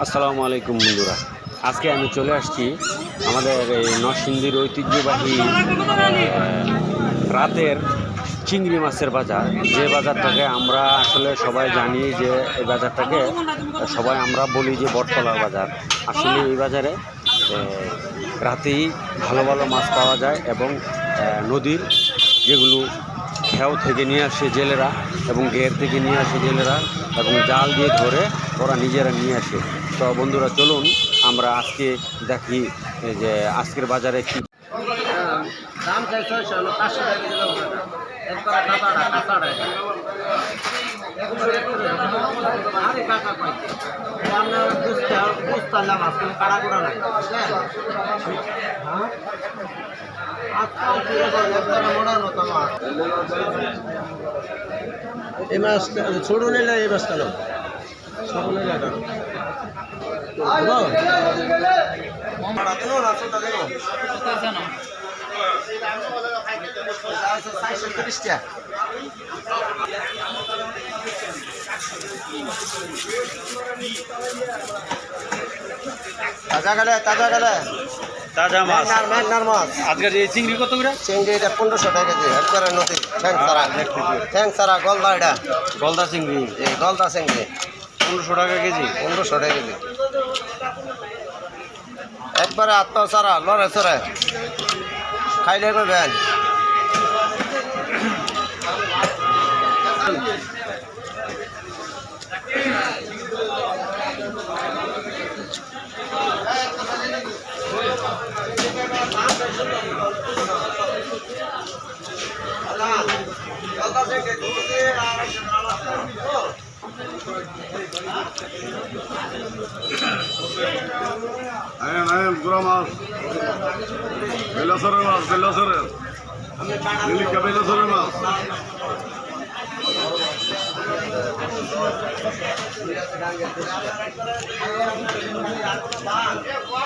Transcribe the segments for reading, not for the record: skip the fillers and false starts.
আসসালামু আলাইকুম বন্ধুরা, আজকে আমি চলে আসছি আমাদের এই নরসিংদীর ঐতিহ্যবাহী রাতের চিংড়ি মাছের বাজার। যে বাজারটাকে আমরা আসলে সবাই জানি যে এই বাজারটাকে সবাই আমরা বলি যে বটতলার বাজার। আসলে এই বাজারে রাতেই ভালো ভালো মাছ পাওয়া যায় এবং নদীর যেগুলো খেও থেকে নিয়ে আসে জেলেরা এবং ঘের থেকে নিয়ে আসে জেলেরা এবং জাল দিয়ে ধরে ওরা নিজেরা নিয়ে আসে। তো বন্ধুরা চলুন আমরা আজকে দেখি যে আজকের বাজারে কি দাম চাই 600 হলো 500 টাকা কিলো একবার আরে কাকা কই আমরা বুঝতাম আজকে কাড়া করা নাই বুঝলেন হ্যাঁ আজকাল কি একবার মডার্ন হতো মাছ এই মাছ ছোট নিলে এই মাছটা না ছোট নিলে এটা তাজা গেলে তাজা মাছ। ম্যাগনার মাছ আজকের এই চিংড়ি কত করে? চিংড়ি এটা 1500 টাকা কেজি একবারে নদী ঠ্যাং সারা গলদা এটা গলদা চিংড়ি, এই গলদা চিংড়ি 1500 টাকা কেজি। 1500 টাকা কেজি একবারে আত্মা সারা লড়ে চড়ে খাইলে করবেন। গুড়া মাছ বেলাসরের মাছ বেলাসরের মাছ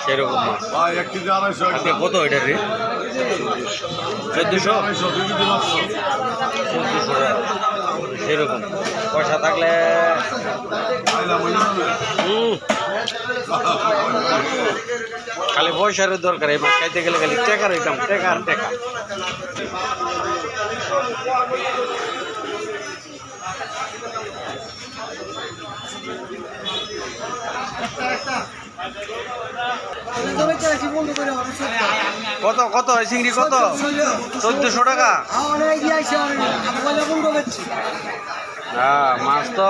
সেরকম মাছ ভাই 1 কেজি 250 আজকে কত এটা রে? 1400 সেরকম পয়সা থাকলে খালি পয়সার দরকার। এই মাছ খাইতে গেলে খালি টেকার হইতাম, টেকা আর টেকা। কত কত এই চিংড়ি কত? 1400 টাকা। হ্যাঁ মাছ তো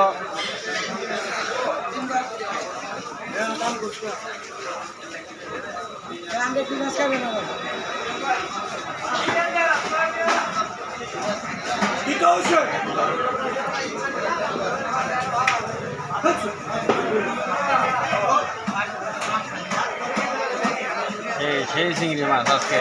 সেই চিংড়ি মাছ আজকে।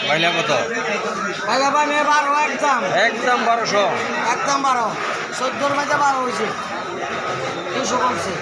বাইলা কত? একদম 1200। একদম 12 14 মাঝে 12 হয়েছে 200 কমছে।